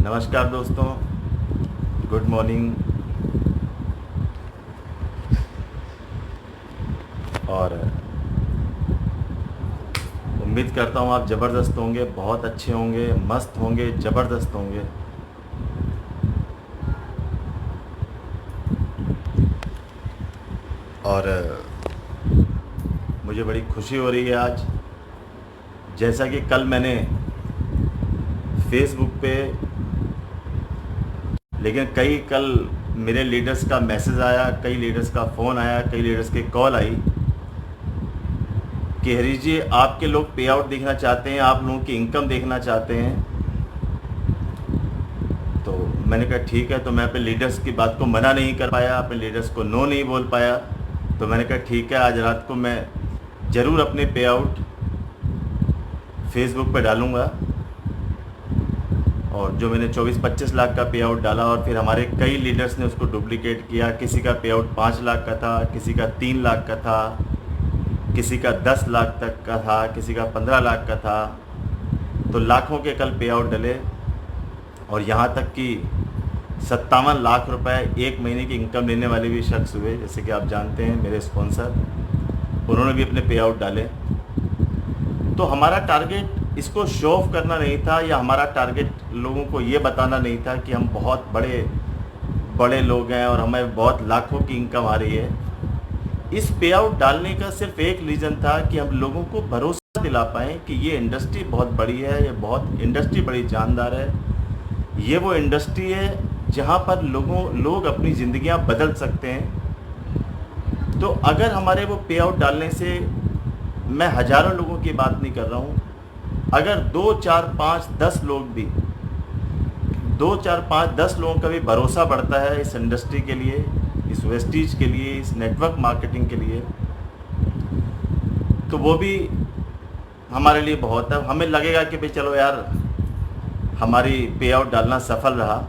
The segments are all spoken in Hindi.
नमस्कार दोस्तों, गुड मॉर्निंग। और उम्मीद करता हूँ आप ज़बरदस्त होंगे, बहुत अच्छे होंगे, मस्त होंगे, ज़बरदस्त होंगे। और मुझे बड़ी खुशी हो रही है आज, जैसा कि कल मैंने फेसबुक पे, लेकिन कल मेरे लीडर्स का मैसेज आया, कई लीडर्स का फ़ोन आया, कई लीडर्स की कॉल आई कि हरीश जी आपके लोग पे आउट देखना चाहते हैं, आप लोगों की इनकम देखना चाहते हैं। तो मैंने कहा ठीक है। तो मैं अपने लीडर्स की बात को मना नहीं कर पाया, अपने लीडर्स को नो नहीं बोल पाया। तो मैंने कहा ठीक है, आज रात को मैं ज़रूर अपने पे आउट फेसबुक पे डालूँगा। और जो मैंने 24-25 लाख का पे आउट डाला, और फिर हमारे कई लीडर्स ने उसको डुप्लीकेट किया। किसी का पे आउट 5 लाख का था, किसी का 3 लाख का था, किसी का 10 लाख तक का था, किसी का 15 लाख का था। तो लाखों के कल पे आउट डले, और यहाँ तक कि 57 लाख रुपए एक महीने की इनकम लेने वाले भी शख्स हुए, जैसे कि आप जानते हैं मेरे स्पॉन्सर, उन्होंने भी अपने पे आउट डाले। तो हमारा टारगेट इसको शो ऑफ करना नहीं था, या हमारा टारगेट लोगों को ये बताना नहीं था कि हम बहुत बड़े बड़े लोग हैं और हमें बहुत लाखों की इनकम आ रही है। इस पे आउट डालने का सिर्फ एक रीज़न था कि हम लोगों को भरोसा दिला पाएँ कि ये इंडस्ट्री बहुत बड़ी है, ये बहुत इंडस्ट्री बड़ी जानदार है। ये वो इंडस्ट्री है जहाँ पर लोग अपनी ज़िंदगियाँ बदल सकते हैं। तो अगर हमारे वो पे आउट डालने से, मैं हज़ारों लोगों की बात नहीं कर रहा हूँ, अगर 2, 4, 5, 10 लोग भी, 2, 4, 5, 10 लोगों का भी भरोसा बढ़ता है इस इंडस्ट्री के लिए, इस वेस्टीज के लिए, इस नेटवर्क मार्केटिंग के लिए, तो वो भी हमारे लिए बहुत है। हमें लगेगा कि भाई चलो यार, हमारी पे आउट डालना सफल रहा।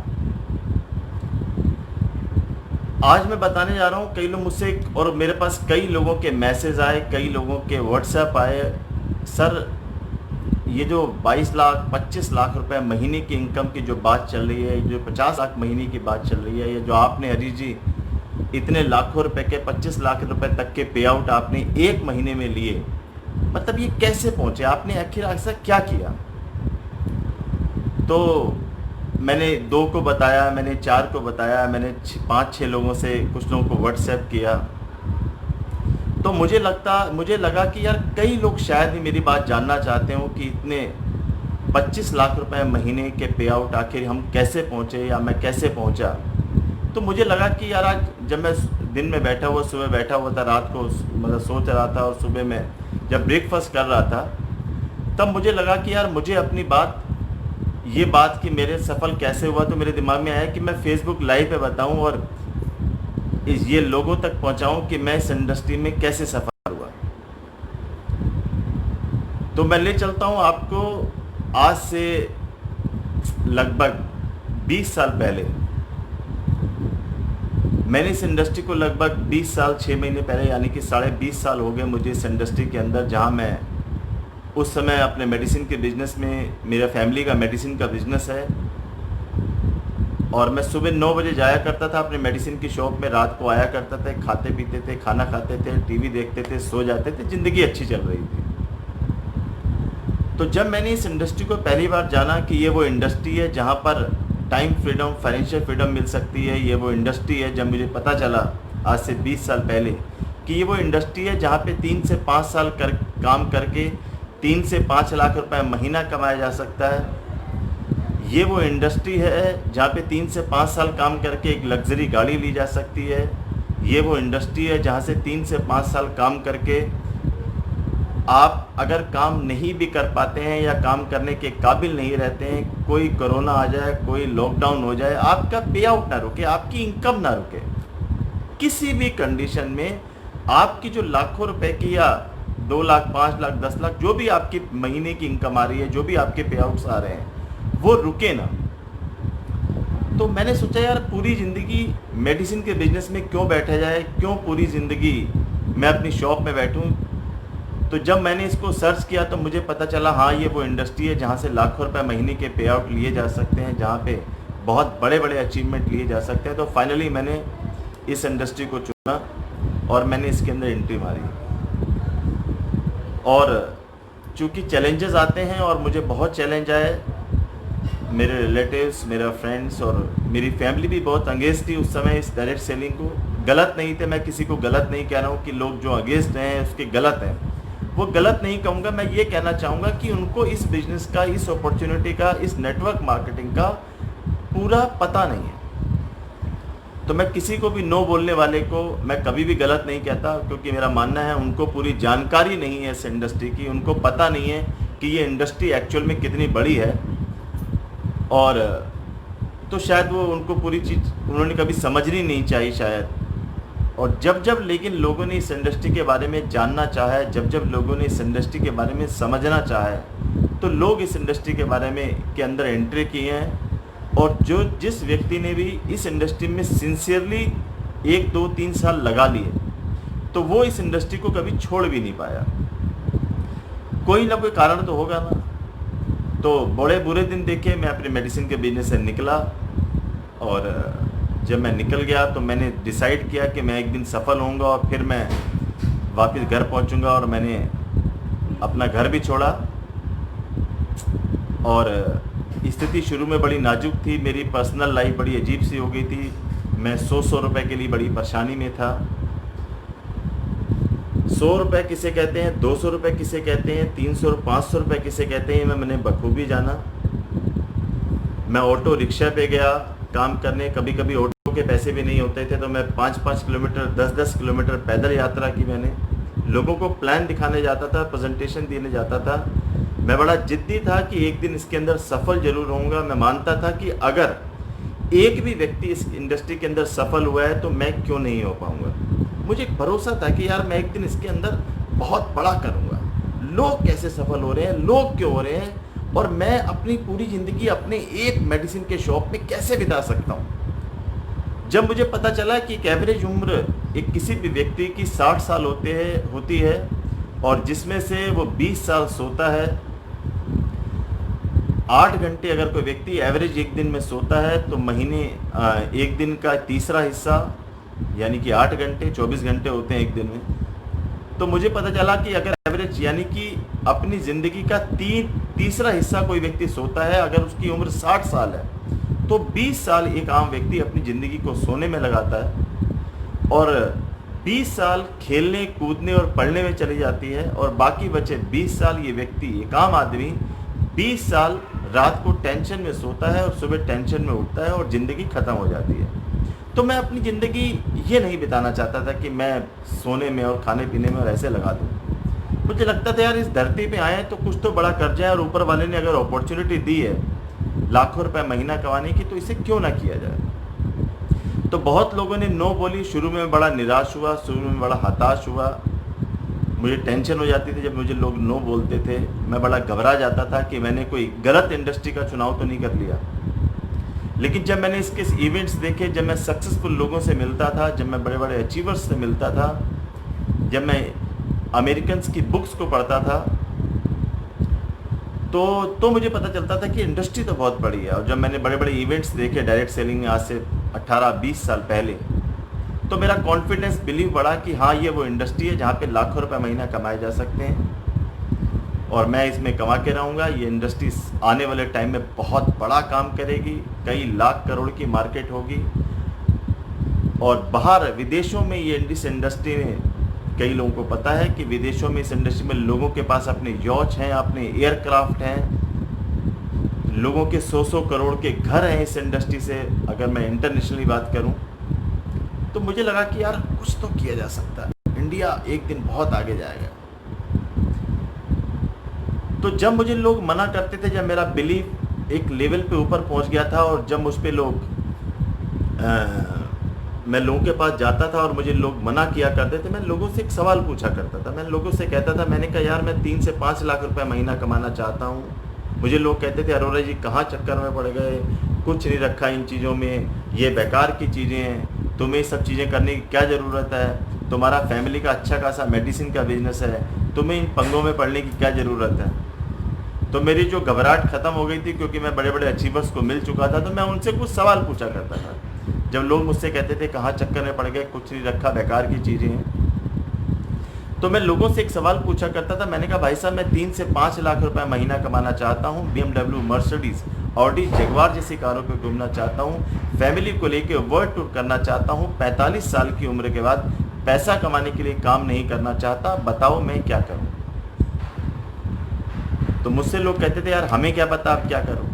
आज मैं बताने जा रहा हूँ, कई लोग मुझसे, और मेरे पास कई लोगों के मैसेज आए, कई लोगों के व्हाट्सएप आए, सर ये जो 22 लाख 25 लाख रुपए महीने की इनकम की जो बात चल रही है, जो 50 लाख महीने की बात चल रही है, ये जो आपने हरीश जी इतने लाखों रुपए के 25 लाख रुपए तक के पे आउट आपने एक महीने में लिए, मतलब ये कैसे पहुंचे, आपने आखिर ऐसा क्या किया? तो मैंने 2 को बताया, मैंने 4 को बताया, मैंने 5-6 लोगों से, कुछ लोगों को व्हाट्सएप किया। तो मुझे लगा कि यार कई लोग शायद ही मेरी बात जानना चाहते हो कि इतने 25 लाख रुपए महीने के पे आउट आखिर हम कैसे पहुँचे, या मैं कैसे पहुँचा। तो मुझे लगा कि यार आज जब मैं दिन में बैठा हुआ, सुबह बैठा हुआ था, रात को मतलब सोच रहा था, और सुबह में जब ब्रेकफास्ट कर रहा था, तब मुझे लगा कि यार मुझे अपनी बात, ये बात कि मेरे सफल कैसे हुआ, तो मेरे दिमाग में आया कि मैं फेसबुक लाइव पे बताऊं और ये लोगों तक पहुंचाऊं कि मैं इस इंडस्ट्री में कैसे सफल हुआ। तो मैं ले चलता हूं आपको आज से लगभग 20 साल पहले। मैंने इस इंडस्ट्री को लगभग 20 साल 6 महीने पहले, यानी कि 20.5 साल हो गए मुझे इस इंडस्ट्री के अंदर, जहां मैं उस समय अपने मेडिसिन के बिज़नेस में, मेरा फैमिली का मेडिसिन का बिज़नेस है, और मैं सुबह 9 बजे जाया करता था अपने मेडिसिन की शॉप में, रात को आया करता था, खाते पीते थे, खाना खाते थे, टीवी देखते थे, सो जाते थे, ज़िंदगी अच्छी चल रही थी। तो जब मैंने इस इंडस्ट्री को पहली बार जाना कि ये वो इंडस्ट्री है जहाँ पर टाइम फ्रीडम, फाइनेंशियल फ्रीडम मिल सकती है, ये वो इंडस्ट्री है, जब मुझे पता चला आज से 20 साल पहले कि ये वो इंडस्ट्री है जहाँ पे 3 से 5 साल काम करके 3 से 5 लाख रुपए महीना कमाया जा सकता है। ये वो इंडस्ट्री है जहाँ पे 3 से 5 साल काम करके एक लग्जरी गाड़ी ली जा सकती है। ये वो इंडस्ट्री है जहाँ से 3 से 5 साल काम करके आप अगर काम नहीं भी कर पाते हैं या काम करने के काबिल नहीं रहते हैं, कोई कोरोना आ जाए, कोई लॉकडाउन हो जाए, आपका पे आउट ना रुके, आपकी इनकम ना रुके, किसी भी कंडीशन में आपकी जो लाखों रुपए की, या 2 लाख 5 लाख 10 लाख जो भी आपकी महीने की इनकम आ रही है, जो भी आपके पे आउट्स आ रहे हैं, वो रुके ना। तो मैंने सोचा यार पूरी ज़िंदगी मेडिसिन के बिजनेस में क्यों बैठा जाए, क्यों पूरी ज़िंदगी मैं अपनी शॉप में बैठूं, तो जब मैंने इसको सर्च किया तो मुझे पता चला हाँ ये वो इंडस्ट्री है जहाँ से लाखों रुपए महीने के पे आउट लिए जा सकते हैं, जहाँ पे बहुत बड़े बड़े अचीवमेंट लिए जा सकते हैं। तो फाइनली मैंने इस इंडस्ट्री को चुना और मैंने इसके अंदर एंट्री मारी। और चूँकि चैलेंजेस आते हैं और मुझे बहुत चैलेंज आए, मेरे रिलेटिव्स, मेरा फ्रेंड्स और मेरी फैमिली भी बहुत अंगेज थी उस समय इस डायरेक्ट सेलिंग को। गलत नहीं थे, मैं किसी को गलत नहीं कह रहा हूँ कि लोग जो अगेंस्ट हैं उसके गलत हैं, वो गलत नहीं कहूँगा। मैं ये कहना चाहूँगा कि उनको इस बिज़नेस का, इस अपॉर्चुनिटी का, इस नेटवर्क मार्केटिंग का पूरा पता नहीं है। तो मैं किसी को भी नो बोलने वाले को मैं कभी भी गलत नहीं कहता, क्योंकि मेरा मानना है उनको पूरी जानकारी नहीं है इस इंडस्ट्री की, उनको पता नहीं है कि ये इंडस्ट्री एक्चुअल में कितनी बड़ी है। और तो शायद वो उनको पूरी चीज़ उन्होंने कभी समझनी नहीं चाहिए शायद। और जब जब लेकिन लोगों ने इस इंडस्ट्री के बारे में जानना चाहा है, जब जब लोगों ने इस इंडस्ट्री के बारे में समझना चाहा है, तो लोग इस इंडस्ट्री के बारे में के अंदर एंट्री किए हैं। और जिस व्यक्ति ने भी इस इंडस्ट्री में सिंसियरली 1, 2, 3 साल लगा लिए, तो वो इस इंडस्ट्री को कभी छोड़ भी नहीं पाया। कोई ना कोई कारण तो होगा ना। तो बड़े बुरे दिन देखे मैं अपने मेडिसिन के बिजनेस से निकला, और जब मैं निकल गया तो मैंने डिसाइड किया कि मैं एक दिन सफल होऊंगा और फिर मैं वापस घर पहुंचूंगा। और मैंने अपना घर भी छोड़ा। और स्थिति शुरू में बड़ी नाजुक थी, मेरी पर्सनल लाइफ बड़ी अजीब सी हो गई थी। मैं 100 रुपए के लिए बड़ी परेशानी में था। 100 रुपये किसे कहते हैं, 200 रुपये किसे कहते हैं, 300 और 500 रुपये किसे कहते हैं, मैंने बखूबी जाना। मैं ऑटो रिक्शा पे गया काम करने। कभी कभी ऑटो के पैसे भी नहीं होते थे, तो मैं 5-5 किलोमीटर, 10-10 किलोमीटर पैदल यात्रा की मैंने। लोगों को प्लान दिखाने जाता था, प्रेजेंटेशन देने जाता था। मैं बड़ा जिद्दी था कि एक दिन इसके अंदर सफल जरूर होऊंगा। मैं मानता था कि अगर एक भी व्यक्ति इस इंडस्ट्री के अंदर सफल हुआ है तो मैं क्यों नहीं हो पाऊंगा। मुझे एक भरोसा था कि यार मैं एक दिन इसके अंदर बहुत बड़ा करूंगा। लोग कैसे सफल हो रहे हैं, लोग क्यों हो रहे हैं, और मैं अपनी पूरी ज़िंदगी अपने एक मेडिसिन के शॉप में कैसे बिता सकता हूँ। जब मुझे पता चला कि एक एवरेज उम्र एक किसी भी व्यक्ति की 60 साल होती है, और जिसमें से वो 20 साल सोता है। 8 घंटे अगर कोई व्यक्ति एवरेज एक दिन में सोता है, तो महीने एक दिन का तीसरा हिस्सा यानी कि 8 घंटे, 24 घंटे होते हैं एक दिन में। तो मुझे पता चला कि अगर एवरेज यानी कि अपनी ज़िंदगी का तीसरा हिस्सा कोई व्यक्ति सोता है, अगर उसकी उम्र 60 साल है, तो 20 साल एक आम व्यक्ति अपनी ज़िंदगी को सोने में लगाता है, और 20 साल खेलने, कूदने और पढ़ने में चली जाती है, और बाकी बचे 20 साल ये व्यक्ति, एक आम आदमी 20 साल रात को टेंशन में सोता है और सुबह टेंशन में उठता है और ज़िंदगी ख़त्म हो जाती है। तो मैं अपनी ज़िंदगी ये नहीं बिताना चाहता था कि मैं सोने में और खाने पीने में और ऐसे लगा दूँ। मुझे लगता था यार इस धरती पे आए तो कुछ तो बड़ा कर जाए, और ऊपर वाले ने अगर अपॉर्चुनिटी दी है लाखों रुपए महीना कमाने की, तो इसे क्यों ना किया जाए। तो बहुत लोगों ने नो बोली। शुरू में बड़ा निराश हुआ, शुरू में बड़ा हताश हुआ। मुझे टेंशन हो जाती थी जब मुझे लोग नो बोलते थे। मैं बड़ा घबरा जाता था कि मैंने कोई गलत इंडस्ट्री का चुनाव तो नहीं कर लिया। लेकिन जब मैंने इसके इवेंट्स देखे, जब मैं सक्सेसफुल लोगों से मिलता था, जब मैं बड़े बड़े अचीवर्स से मिलता था, जब मैं अमेरिकन्स की बुक्स को पढ़ता था, तो मुझे पता चलता था कि इंडस्ट्री तो बहुत बड़ी है। और जब मैंने बड़े बड़े इवेंट्स देखे डायरेक्ट सेलिंग में आज से 18-20 साल पहले, तो मेरा कॉन्फिडेंस, बिलीव बढ़ा कि हाँ ये वो इंडस्ट्री है जहाँ पे लाखों रुपए महीना कमाए जा सकते हैं, और मैं इसमें कमा के रहूँगा। ये इंडस्ट्री आने वाले टाइम में बहुत बड़ा काम करेगी, कई लाख करोड़ की मार्केट होगी। और बाहर विदेशों में ये इस इंडस्ट्री में, कई लोगों को पता है कि विदेशों में इस इंडस्ट्री में लोगों के पास अपने यॉच हैं, अपने एयरक्राफ्ट हैं, लोगों के 100-100 करोड़ के घर हैं इस इंडस्ट्री से। अगर मैं इंटरनेशनली बात करूं, तो मुझे लगा कि यार कुछ तो किया जा सकता है, इंडिया एक दिन बहुत आगे जाएगा। तो जब मुझे लोग मना करते थे, जब मेरा बिलीफ एक लेवल पे ऊपर पहुंच गया था, और जब मुझ पे लोग मैं लोगों के पास जाता था और मुझे लोग मना किया करते थे, मैं लोगों से एक सवाल पूछा करता था। मैं लोगों से कहता था, मैंने कहा यार मैं 3 से 5 लाख रुपए महीना कमाना चाहता हूँ। मुझे लोग कहते थे अरोड़ा जी कहाँ चक्कर में पड़ गए, कुछ नहीं रखा इन चीज़ों में, ये बेकार की चीज़ें हैं, तुम्हें सब चीज़ें करने की क्या ज़रूरत है, तुम्हारा फैमिली का अच्छा खासा मेडिसिन का बिजनेस है, तुम्हें इन पंगों में पड़ने की क्या ज़रूरत है। तो मेरी जो घबराहट ख़त्म हो गई थी, क्योंकि मैं बड़े बड़े अचीवर्स को मिल चुका था, तो मैं उनसे कुछ सवाल पूछा करता था। जब लोग मुझसे कहते थे कहाँ चक्कर में पड़ गए, कुछ नहीं रखा, बेकार की चीज़ें हैं, तो मैं लोगों से एक सवाल पूछा करता था। मैंने कहा भाई साहब, मैं 3 से 5 लाख रुपए महीना कमाना चाहता हूँ, BMW, मर्सिडीज, ऑडी, जगुआर जैसी कारों पे घूमना चाहता हूँ, फैमिली को लेके वर्ल्ड टूर करना चाहता हूँ, 45 साल की उम्र के बाद पैसा कमाने के लिए काम नहीं करना चाहता, बताओ मैं क्या करूँ। तो मुझसे लोग कहते थे यार हमें क्या पता आप क्या करो।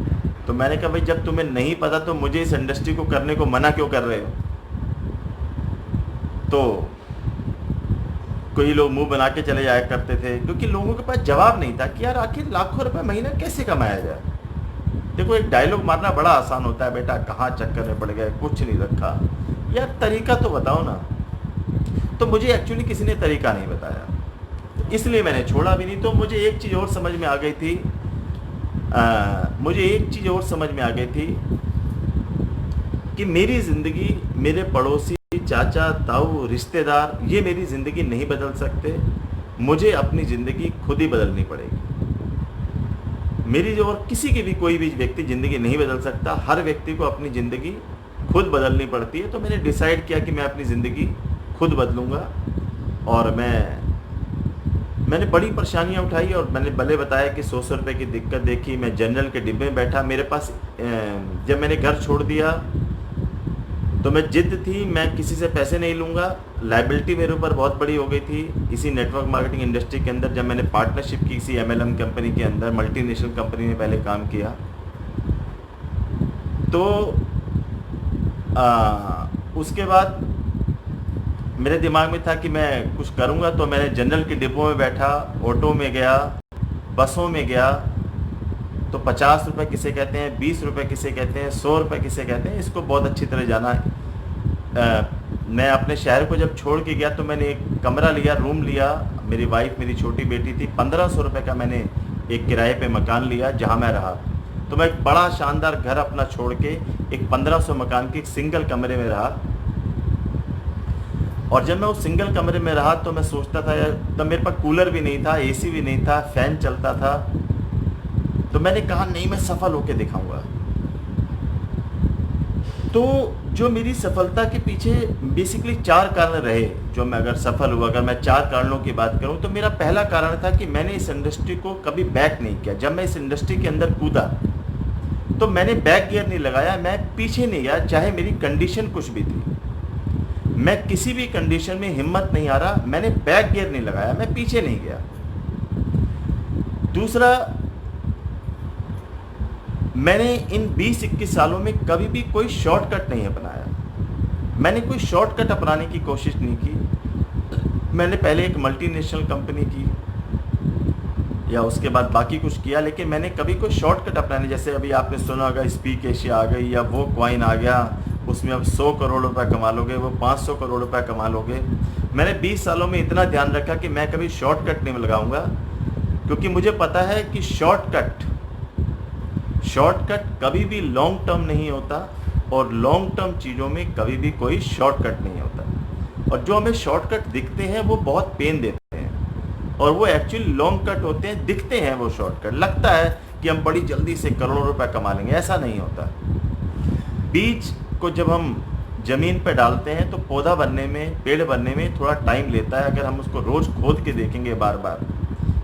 तो मैंने कहा भाई जब तुम्हें नहीं पता तो मुझे इस इंडस्ट्री को करने को मना क्यों कर रहे हो। तो कोई लोग मुंह बना के चले जाया करते थे, क्योंकि लोगों के पास जवाब नहीं था कि यार आखिर लाखों रुपए महीना कैसे कमाया जाए। देखो एक डायलॉग मारना बड़ा आसान होता है, बेटा कहाँ चक्कर में पड़ गए, कुछ नहीं रखा, यार तरीका तो बताओ ना। तो मुझे एक्चुअली किसी ने तरीका नहीं बताया, इसलिए मैंने छोड़ा भी नहीं। तो मुझे एक चीज़ और समझ में आ गई थी, कि मेरी ज़िंदगी, मेरे पड़ोसी, चाचा, ताऊ, रिश्तेदार, ये मेरी ज़िंदगी नहीं बदल सकते, मुझे अपनी ज़िंदगी खुद ही बदलनी पड़ेगी। मेरी जो और किसी की भी कोई भी व्यक्ति ज़िंदगी नहीं बदल सकता, हर व्यक्ति को अपनी ज़िंदगी खुद बदलनी पड़ती है। तो मैंने डिसाइड किया कि मैं अपनी ज़िंदगी खुद बदलूँगा। और मैंने बड़ी परेशानियां उठाई, और मैंने भले बताया कि 100 रुपये की दिक्कत देखी। मैं जनरल के डिब्बे में बैठा, मेरे पास जब मैंने घर छोड़ दिया तो मैं जिद थी, मैं किसी से पैसे नहीं लूँगा। लाइबिलिटी मेरे ऊपर बहुत बड़ी हो गई थी इसी नेटवर्क मार्केटिंग इंडस्ट्री के अंदर। जब मैंने पार्टनरशिप की किसी MLM कंपनी के अंदर, मल्टीनेशनल कंपनी में पहले काम किया, तो उसके बाद मेरे दिमाग में था कि मैं कुछ करूंगा। तो मैंने जनरल के डिब्बों में बैठा, ऑटो में गया, बसों में गया, तो 50 रुपये किसे कहते हैं, 20 रुपये किसे कहते हैं, 100 रुपये किसे कहते हैं, इसको बहुत अच्छी तरह जाना है। मैं अपने शहर को जब छोड़ के गया तो मैंने एक कमरा लिया, रूम लिया, मेरी वाइफ, मेरी छोटी बेटी थी, 1500 रुपये का मैंने एक किराए पे मकान लिया जहाँ मैं रहा। तो मैं एक बड़ा शानदार घर अपना छोड़ के एक 1500 मकान के एक सिंगल कमरे में रहा। और जब मैं उस सिंगल कमरे में रहा तो मैं सोचता था यार, तब मेरे पास कूलर भी नहीं था, AC भी नहीं था, फैन चलता था। तो मैंने कहा नहीं, मैं सफल होके दिखाऊंगा। तो जो मेरी सफलता के पीछे बेसिकली 4 कारण रहे, जो मैं अगर सफल हुआ, अगर मैं 4 कारणों की बात करूं, तो मेरा पहला कारण था कि मैंने इस इंडस्ट्री को कभी बैक नहीं किया। जब मैं इस इंडस्ट्री के अंदर कूदा तो मैंने बैक गियर नहीं लगाया, मैं पीछे नहीं गया, चाहे मेरी कंडीशन कुछ भी थी। मैं किसी भी कंडीशन में हिम्मत नहीं आ रहा, मैंने बैक गियर नहीं लगाया, मैं पीछे नहीं गया। दूसरा, मैंने इन 20-21 सालों में कभी भी कोई शॉर्टकट नहीं अपनाया। मैंने कोई शॉर्टकट अपनाने की कोशिश नहीं की। मैंने पहले एक मल्टीनेशनल कंपनी की या उसके बाद बाकी कुछ किया, लेकिन मैंने कभी कोई शॉर्टकट अपनाने, जैसे अभी आपने सुना होगा स्पीक एशिया आ गई या वो कॉइन आ गया, उसमें अब 100 करोड़ रुपए कमा लोगे, वो 500 करोड़ रुपए कमा लोगे। मैंने 20 सालों में इतना ध्यान रखा कि मैं कभी शॉर्टकट नहीं लगाऊंगा, क्योंकि मुझे पता है कि शॉर्टकट कभी भी लॉन्ग टर्म नहीं होता, और लॉन्ग टर्म चीज़ों में कभी भी कोई शॉर्टकट नहीं होता। और जो हमें शॉर्टकट दिखते हैं वो बहुत पेन देते हैं, और वो एक्चुअली लॉन्ग कट होते हैं, दिखते हैं वो शॉर्टकट, लगता है कि हम बड़ी जल्दी से करोड़ों रुपए कमा लेंगे, ऐसा नहीं होता। बीज को जब हम ज़मीन पे डालते हैं तो पौधा बनने में, पेड़ बनने में थोड़ा टाइम लेता है। अगर हम उसको रोज़ खोद के देखेंगे बार बार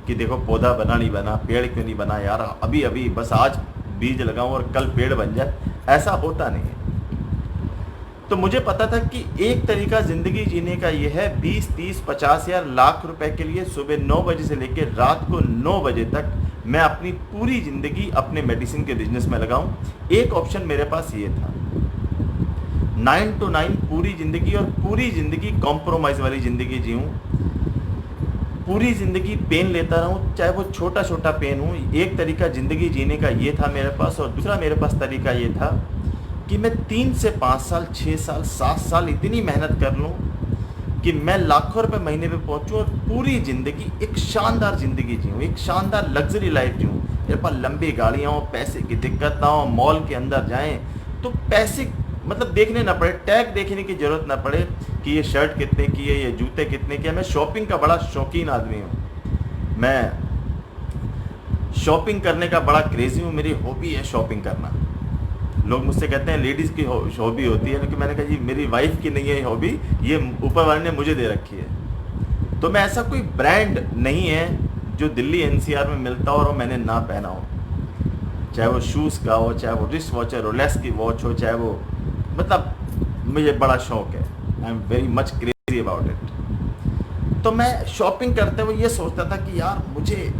कि देखो पौधा बना नहीं बना, पेड़ क्यों नहीं बना, यार अभी अभी बस आज बीज लगाऊं और कल पेड़ बन जाए, ऐसा होता नहीं है। तो मुझे पता था कि एक तरीका ज़िंदगी जीने का ये है, 20, 30, 50 या लाख रुपए के लिए सुबह 9 बजे से लेकर रात को 9 बजे तक मैं अपनी पूरी ज़िंदगी अपने मेडिसिन के बिजनेस में लगाऊं। एक ऑप्शन मेरे पास ये था, 9 to 9 पूरी ज़िंदगी, और पूरी ज़िंदगी कॉम्प्रोमाइज़ वाली ज़िंदगी जीऊँ, पूरी ज़िंदगी पेन लेता रहूँ, चाहे वो छोटा छोटा पेन हो। एक तरीका ज़िंदगी जीने का ये था मेरे पास। और दूसरा मेरे पास तरीका ये था कि मैं 3 से 5 साल, 6 साल, 7 साल इतनी मेहनत कर लूँ कि मैं लाखों रुपए महीने पे पहुँचूँ, और पूरी ज़िंदगी एक शानदार ज़िंदगी जीऊँ, एक शानदार लग्जरी लाइफ जीऊँ। मेरे पास लंबी गाड़ियाँ हो, पैसे की दिक्कत ना हो, मॉल के अंदर जाएँ तो पैसे मतलब देखने ना पड़े, टैग देखने की ज़रूरत ना पड़े कि ये शर्ट कितने की है, ये जूते कितने के हैं। मैं शॉपिंग का बड़ा शौकीन आदमी हूँ। मैं शॉपिंग करने का बड़ा क्रेजी हूँ, मेरी हॉबी है शॉपिंग करना। लोग मुझसे कहते हैं लेडीज़ की हॉबी होती है, लेकिन मैंने कहा जी मेरी वाइफ की नहीं है हॉबी, ये ऊपर वाले ने मुझे दे रखी है। तो मैं ऐसा कोई ब्रांड नहीं है जो दिल्ली एनसीआर में मिलता हो और मैंने ना पहना हो, चाहे वो शूज़ का हो, चाहे वो रिस्ट वॉच है, रोलेक्स की वॉच हो, चाहे वो, मतलब मुझे बड़ा शौक है, I am very much crazy about it. तो मैं शॉपिंग करते हुए ये सोचता था कि यार मुझे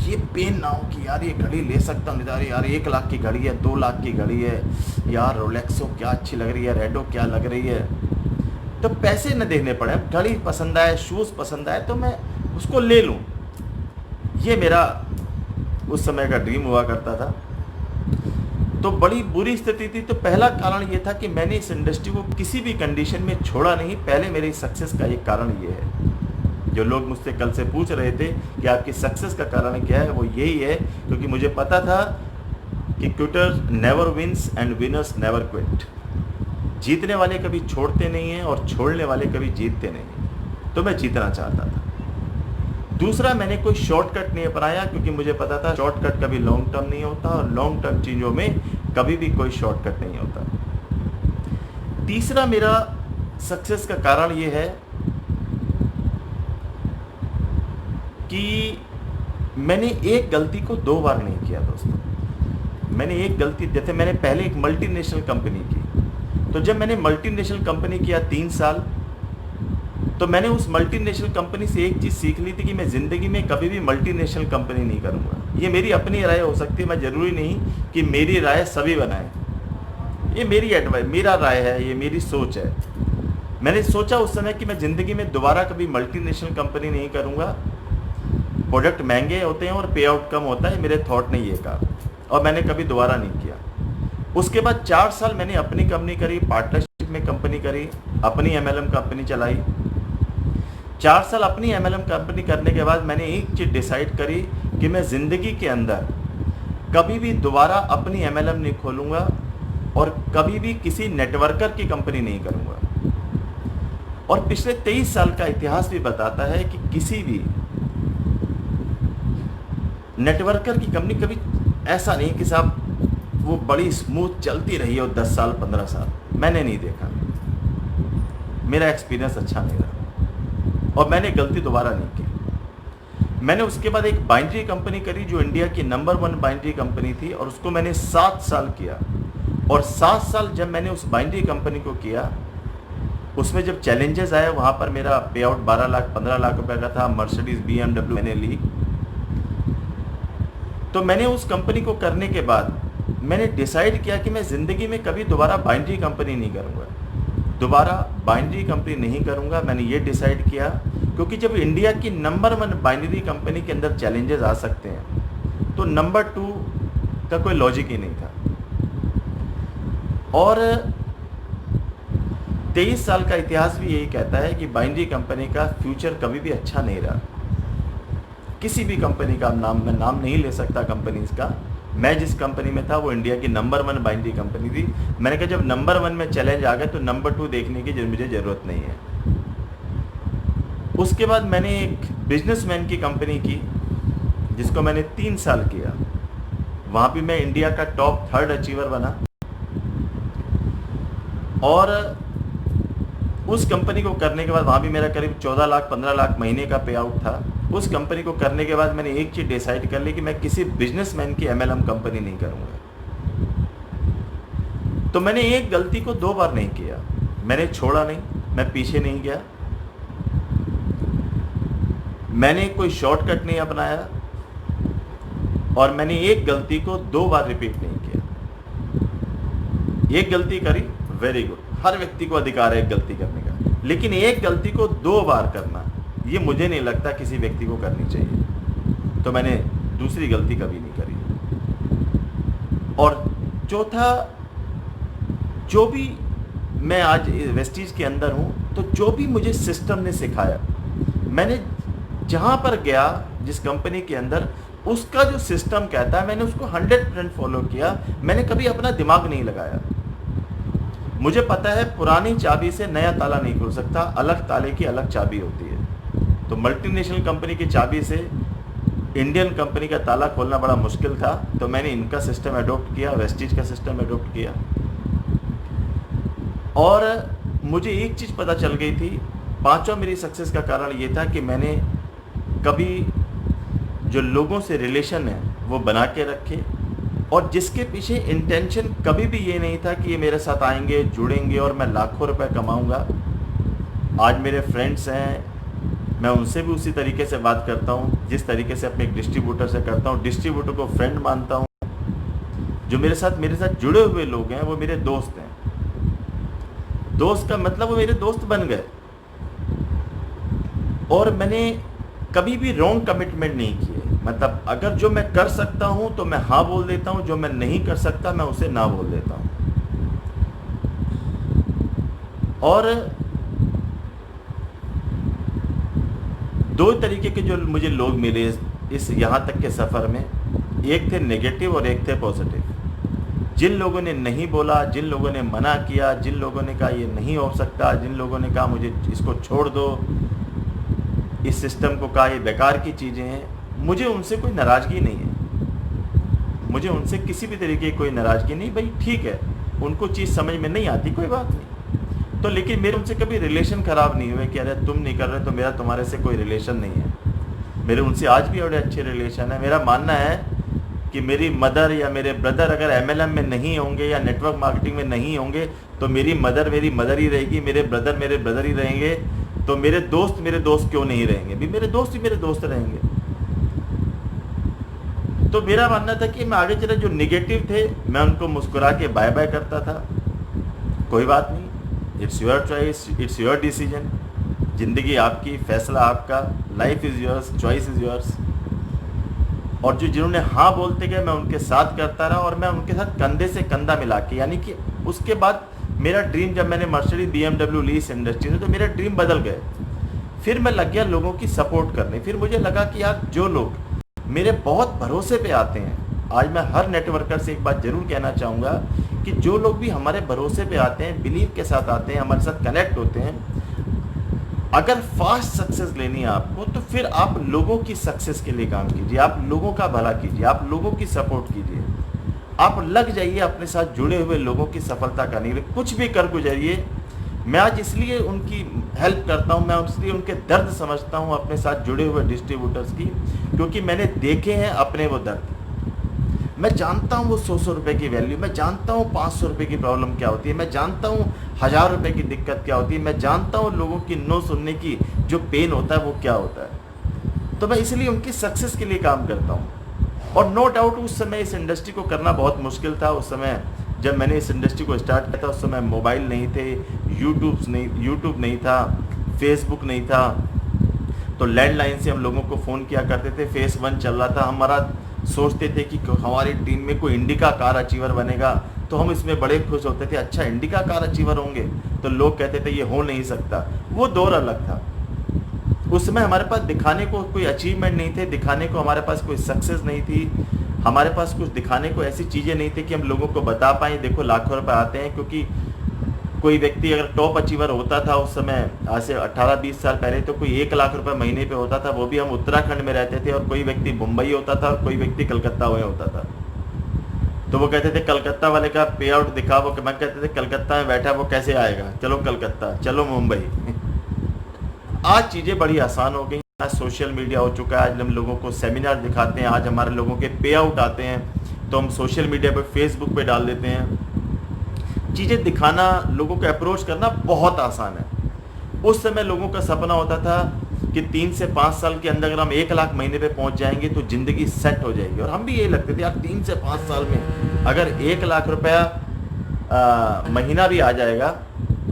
ये पेन ना हो कि यार ये घड़ी ले सकता हूँ, नहीं यार 1 लाख की घड़ी है, 2 लाख की घड़ी है, यार रोलेक्सो क्या अच्छी लग रही है, रेडो क्या लग रही है। तो पैसे न देखने पड़े, घड़ी पसंद आए, शूज़ पसंद आए तो मैं उसको ले लूँ, ये मेरा उस समय का ड्रीम हुआ करता था। तो बड़ी बुरी स्थिति थी। तो पहला कारण ये था कि मैंने इस इंडस्ट्री को किसी भी कंडीशन में छोड़ा नहीं। पहले मेरी सक्सेस का एक कारण ये है, जो लोग मुझसे कल से पूछ रहे थे कि आपकी सक्सेस का कारण क्या है, वो यही है क्योंकि मुझे पता था कि quitters never wins and winners never quit. जीतने वाले कभी छोड़ते नहीं हैं और छोड़ने वाले कभी जीतते नहीं हैं। तो मैं जीतना चाहता था। दूसरा, मैंने कोई शॉर्टकट नहीं अपनाया क्योंकि मुझे पता था शॉर्टकट कभी लॉन्ग टर्म नहीं होता और लॉन्ग टर्म चीज़ों में कभी भी कोई शॉर्टकट नहीं होता। तीसरा मेरा सक्सेस का कारण ये है कि मैंने एक गलती को 2 बार नहीं किया दोस्तों। मैंने एक गलती, जैसे मैंने पहले एक मल्टीनेशनल कंपनी की, तो जब मैंने मल्टीनेशनल कंपनी किया 3 साल, तो मैंने उस मल्टीनेशनल कंपनी से एक चीज़ सीख ली थी कि मैं ज़िंदगी में कभी भी मल्टीनेशनल कंपनी नहीं करूँगा। ये मेरी अपनी राय हो सकती है, मैं ज़रूरी नहीं कि मेरी राय सभी बनाएं। ये मेरी एडवाइस, मेरा राय है, ये मेरी सोच है। मैंने सोचा उस समय कि मैं ज़िंदगी में दोबारा कभी मल्टीनेशनल कंपनी नहीं करूँगा। प्रोडक्ट महंगे होते हैं और पे आउट कम होता है, मेरे थॉट ने ये कहा, और मैंने कभी दोबारा नहीं किया। उसके बाद 4 साल मैंने अपनी कंपनी करी, पार्टनरशिप में कंपनी करी, अपनी एमएलएम कंपनी चलाई। 4 साल अपनी एमएलएम कंपनी करने के बाद मैंने एक चीज़ डिसाइड करी कि मैं ज़िंदगी के अंदर कभी भी दोबारा अपनी एमएलएम नहीं खोलूँगा और कभी भी किसी नेटवर्कर की कंपनी नहीं करूँगा। और पिछले 23 साल का इतिहास भी बताता है कि किसी भी नेटवर्कर की कंपनी कभी ऐसा नहीं कि साहब वो बड़ी स्मूथ चलती रही हो 10 साल 15 साल, मैंने नहीं देखा। मेरा एक्सपीरियंस अच्छा नहीं रहा और मैंने गलती दोबारा नहीं की। मैंने उसके बाद एक बाइंड्री कंपनी करी जो इंडिया की नंबर 1 बाइंड्री कंपनी थी, और उसको मैंने 7 साल किया। और 7 साल जब मैंने उस बाइंड्री कंपनी को किया, उसमें जब चैलेंजेस आए, वहाँ पर मेरा पे आउट 12 लाख 15 लाख रुपए का था। मर्सिडीज BMW मैंने ली। तो मैंने उस कंपनी को करने के बाद मैंने डिसाइड किया कि मैं ज़िंदगी में कभी दोबारा बाइंड्री कंपनी नहीं करूँगा, दोबारा बाइंड्री कंपनी नहीं करूँगा। मैंने ये डिसाइड किया क्योंकि जब इंडिया की नंबर 1 बाइंड्री कंपनी के अंदर चैलेंजेस आ सकते हैं तो नंबर 2 का कोई लॉजिक ही नहीं था। और 23 साल का इतिहास भी यही कहता है कि बाइंड्री कंपनी का फ्यूचर कभी भी अच्छा नहीं रहा। किसी भी कंपनी का मैं नाम नहीं ले सकता कंपनीज का। मैं जिस कंपनी में था वो इंडिया की नंबर 1 बाइंड्री कंपनी थी। मैंने कहा जब नंबर 1 में चैलेंज आ गए तो नंबर 2 देखने की मुझे ज़रूरत नहीं है। उसके बाद मैंने एक बिजनेसमैन की कंपनी की जिसको मैंने 3 साल किया। वहाँ भी मैं इंडिया का टॉप 3rd अचीवर बना। और उस कंपनी को करने के बाद वहाँ भी मेरा करीब 14 लाख 15 लाख महीने का पे आउट था। उस कंपनी को करने के बाद मैंने एक चीज़ डिसाइड कर ली कि मैं किसी बिजनेसमैन की एमएलएम कंपनी नहीं करूँगा। तो मैंने एक गलती को 2 बार नहीं किया। मैंने छोड़ा नहीं, मैं पीछे नहीं गया, मैंने कोई शॉर्टकट नहीं अपनाया और मैंने एक गलती को 2 बार रिपीट नहीं किया। एक गलती करी, वेरी गुड, हर व्यक्ति को अधिकार है एक गलती करने का, लेकिन एक गलती को 2 बार करना ये मुझे नहीं लगता किसी व्यक्ति को करनी चाहिए। तो मैंने दूसरी गलती कभी नहीं करी। और चौथा, जो भी मैं आज वेस्टीज के अंदर हूँ, तो जो भी मुझे सिस्टम ने सिखाया, मैंने जहाँ पर गया जिस कंपनी के अंदर, उसका जो सिस्टम कहता है मैंने उसको 100% फॉलो किया। मैंने कभी अपना दिमाग नहीं लगाया। मुझे पता है पुरानी चाबी से नया ताला नहीं खुल सकता, अलग ताले की अलग चाबी होती है। तो मल्टीनेशनल कंपनी की चाबी से इंडियन कंपनी का ताला खोलना बड़ा मुश्किल था, तो मैंने इनका सिस्टम अडॉप्ट किया, वेस्टीज का सिस्टम अडॉप्ट किया। और मुझे एक चीज़ पता चल गई थी, पांचवा मेरी सक्सेस का कारण ये था कि मैंने कभी जो लोगों से रिलेशन है वो बना के रखे, और जिसके पीछे इंटेंशन कभी भी ये नहीं था कि ये मेरे साथ आएंगे, जुड़ेंगे और मैं लाखों रुपए कमाऊंगा। आज मेरे फ्रेंड्स हैं, मैं उनसे भी उसी तरीके से बात करता हूँ जिस तरीके से अपने एक डिस्ट्रीब्यूटर से करता हूँ। डिस्ट्रीब्यूटर को फ्रेंड मानता हूँ। जो मेरे साथ जुड़े हुए लोग हैं वो मेरे दोस्त हैं। दोस्त का मतलब वो मेरे दोस्त बन गए, और मैंने कभी भी रॉन्ग कमिटमेंट नहीं किए। मतलब अगर जो मैं कर सकता हूँ तो मैं हाँ बोल देता हूँ, जो मैं नहीं कर सकता मैं उसे ना बोल देता हूँ। और दो तरीके के जो मुझे लोग मिले इस यहाँ तक के सफ़र में, एक थे नेगेटिव और एक थे पॉजिटिव। जिन लोगों ने नहीं बोला, जिन लोगों ने मना किया, जिन लोगों ने कहा ये नहीं हो सकता, जिन लोगों ने कहा मुझे इसको छोड़ दो, इस सिस्टम को कहा ये बेकार की चीज़ें हैं, मुझे उनसे कोई नाराज़गी नहीं है। मुझे उनसे किसी भी तरीके की कोई नाराज़गी नहीं। भाई ठीक है, उनको चीज़ समझ में नहीं आती, कोई बात नहीं। तो लेकिन मेरे उनसे कभी रिलेशन ख़राब नहीं हुए कि अरे तुम नहीं कर रहे तो मेरा तुम्हारे से कोई रिलेशन नहीं है। मेरे उनसे आज भी बड़े अच्छे रिलेशन है। मेरा मानना है कि मेरी मदर या मेरे ब्रदर अगर MLM में नहीं होंगे या नेटवर्क मार्केटिंग में नहीं होंगे तो मेरी मदर ही रहेगी, मेरे ब्रदर ही रहेंगे, तो मेरे दोस्त क्यों नहीं रहेंगे? भी मेरे दोस्त रहेंगे। तो मेरा मानना था कि मैं आगे चले जो निगेटिव थे मैं उनको मुस्कुरा के बाय बाय करता था। कोई बात नहीं, it's your choice, it's your decision. ज़िंदगी आपकी, फैसला आपका, life is yours, choice is yours. और जो जिन्होंने हाँ बोलते गए मैं उनके साथ करता रहा, और मैं उनके साथ कंधे से कंधा मिला के, यानी कि उसके बाद मेरा ड्रीम, जब मैंने मर्सिडीज BMW ली इस इंडस्ट्री में, तो मेरा ड्रीम बदल गए। फिर मैं लग गया लोगों की सपोर्ट करने। फिर मुझे लगा कि यार जो लोग मेरे बहुत भरोसे पे आते हैं, आज मैं हर नेटवर्कर से एक बात जरूर कहना चाहूँगा कि जो लोग भी हमारे भरोसे पे आते हैं, बिलीव के साथ आते हैं, हमारे साथ कनेक्ट होते हैं, अगर फास्ट सक्सेस लेनी है आपको तो फिर आप लोगों की सक्सेस के लिए काम कीजिए, आप लोगों का भला कीजिए, आप लोगों की सपोर्ट कीजिए, आप लग जाइए अपने साथ जुड़े हुए लोगों की सफलता करने के लिए, कुछ भी कर गुजरिए। मैं आज इसलिए उनकी हेल्प करता हूं, मैं इसलिए उनके दर्द समझता हूं अपने साथ जुड़े हुए डिस्ट्रीब्यूटर्स की, क्योंकि मैंने देखे हैं अपने वो दर्द। मैं जानता हूं वो 100 रुपए की वैल्यू, मैं जानता हूं 500 रुपए की प्रॉब्लम क्या होती है, मैं जानता हूं 1000 रुपए की दिक्कत क्या होती है, मैं जानता हूं लोगों की नो सुनने की जो पेन होता है वो क्या होता है। तो मैं इसलिए उनकी सक्सेस के लिए काम करता हूँ। और नो डाउट उस समय इस इंडस्ट्री को करना बहुत मुश्किल था। उस समय जब मैंने इस इंडस्ट्री को स्टार्ट किया था उस समय मोबाइल नहीं थे, यूट्यूब नहीं था, फेसबुक नहीं था, तो लैंडलाइन से हम लोगों को फ़ोन किया करते थे। फेस 1 चल रहा था, हमारा सोचते थे कि हमारी टीम में कोई इंडिका कार अचीवर बनेगा, तो हम इसमें बड़े खुश होते थे। अच्छा, इंडिका कार अचीवर होंगे? तो लोग कहते थे ये हो नहीं सकता। वो दौर अलग था। उस समय हमारे पास दिखाने को कोई अचीवमेंट नहीं थे, दिखाने को हमारे पास कोई सक्सेस नहीं थी, हमारे पास कुछ दिखाने को ऐसी चीज़ें नहीं थी कि हम लोगों को बता पाएँ देखो लाखों रुपए आते हैं। क्योंकि कोई व्यक्ति अगर टॉप अचीवर होता था उस समय, आज से 18-20 साल पहले, तो कोई 1 लाख रुपए महीने पे होता था, वो भी हम उत्तराखंड में रहते थे, और कोई व्यक्ति मुंबई होता था और कोई व्यक्ति कलकत्ता में होता था। तो वो कहते थे कलकत्ता वाले का पे आउट दिखा, वो मैं कहते थे कलकत्ता में बैठा वो कैसे आएगा, चलो कलकत्ता, चलो मुंबई। आज चीज़ें बड़ी आसान हो गई, आज सोशल मीडिया हो चुका है, आज हम लोगों को सेमिनार दिखाते हैं, आज हमारे लोगों के पे आउट आते हैं तो हम सोशल मीडिया पे, फेसबुक पे डाल देते हैं। चीज़ें दिखाना, लोगों को अप्रोच करना बहुत आसान है। उस समय लोगों का सपना होता था कि 3 से 5 साल के अंदर अगर हम 1 लाख महीने पे पहुंच जाएंगे तो ज़िंदगी सेट हो जाएगी, और हम भी यही लगते थे यार 3 से 5 साल में अगर 1 लाख रुपया महीना भी आ जाएगा,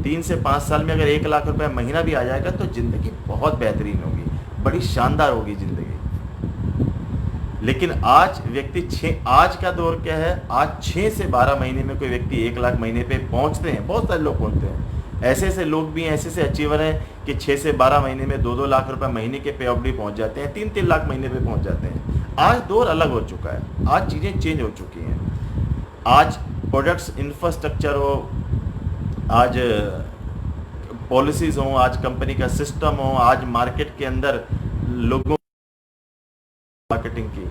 3 से 5 साल में अगर 1 लाख रुपया महीना भी आ जाएगा तो ज़िंदगी बहुत बेहतरीन होगी, बड़ी शानदार होगी ज़िंदगी। लेकिन आज व्यक्ति आज का दौर क्या है, आज 6 से 12 महीने में कोई व्यक्ति 1 लाख महीने पे पहुंचते हैं, बहुत सारे लोग पहुंचते हैं। ऐसे ऐसे लोग भी हैं, ऐसे ऐसे अचीवर हैं कि 6 से 12 महीने में 2-2 लाख रुपए महीने के पे ऑफ भी पहुंच जाते हैं, 3-3 लाख महीने पे पहुंच जाते हैं। आज दौर अलग हो चुका है, आज चीज़ें चेंज हो चुकी हैं। आज प्रोडक्ट्स इंफ्रास्ट्रक्चर हो, आज पॉलिसीज़ हों, आज कंपनी का सिस्टम हो, आज मार्केट के अंदर लोगों मार्केटिंग की।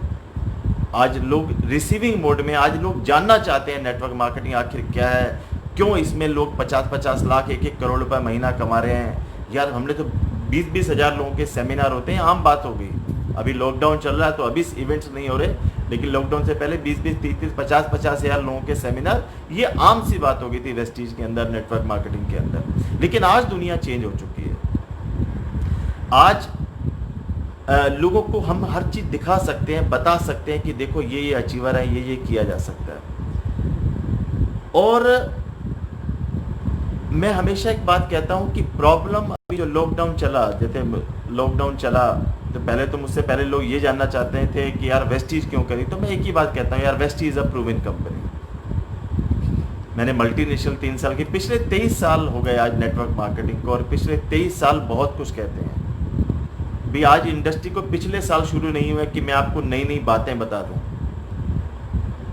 आज लोग रिसीविंग मोड में, आज लोग जानना चाहते हैं नेटवर्क मार्केटिंग आखिर क्या है, क्यों इसमें लोग 50-50 लाख 1-1 करोड़ रुपए महीना कमा रहे हैं। यार हमने तो 20-20 हज़ार लोगों के सेमिनार होते हैं, आम बात हो गई। अभी लॉकडाउन चल रहा है तो अभी इवेंट्स नहीं हो रहे, लेकिन लॉकडाउन से पहले 20-20, 30-30, 50-50 हज़ार लोगों के सेमिनार, ये आम सी बात हो गई थी वेस्टीज के अंदर, नेटवर्क मार्केटिंग के अंदर। लेकिन आज दुनिया चेंज हो चुकी है। आज लोगों को हम हर चीज़ दिखा सकते हैं, बता सकते हैं कि देखो ये अचीवर है, ये किया जा सकता है। और मैं हमेशा एक बात कहता हूं कि प्रॉब्लम अभी जो लॉकडाउन चला, जैसे लॉकडाउन चला तो पहले तो मुझसे पहले लोग ये जानना चाहते थे कि यार वेस्टीज क्यों करी, तो मैं एक ही बात कहता हूं, यार वेस्टीज अ प्रूवन कंपनी। मैंने मल्टीनेशनल 3 साल की, पिछले 23 साल हो गए आज नेटवर्क मार्केटिंग को, और पिछले 23 साल बहुत कुछ कहते हैं भी। आज इंडस्ट्री को पिछले साल शुरू नहीं हुआ कि मैं आपको नई नई बातें बता दूं,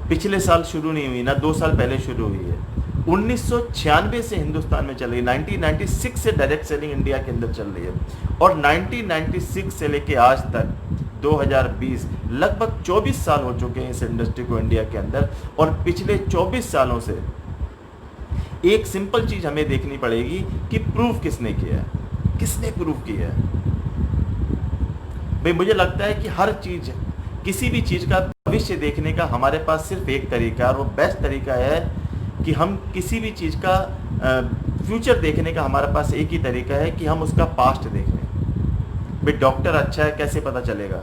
पिछले साल शुरू नहीं हुई ना, 2 साल पहले शुरू हुई है। 1996 से हिंदुस्तान में चल रही है, 1996 से डायरेक्ट सेलिंग इंडिया के अंदर चल रही है, और 1996 से लेके आज तक 2020 लगभग 24 साल हो चुके हैं इस इंडस्ट्री को इंडिया के अंदर। और पिछले 24 सालों से एक सिंपल चीज हमें देखनी पड़ेगी कि प्रूफ किसने किया है, किसने प्रूफ किया है। भाई मुझे लगता है कि हर चीज, किसी भी चीज का भविष्य देखने का हमारे पास सिर्फ एक तरीका है, और वो बेस्ट तरीका है कि हम किसी भी चीज का फ्यूचर देखने का हमारे पास एक ही तरीका है कि हम उसका पास्ट देख लें। भाई डॉक्टर अच्छा है, कैसे पता चलेगा?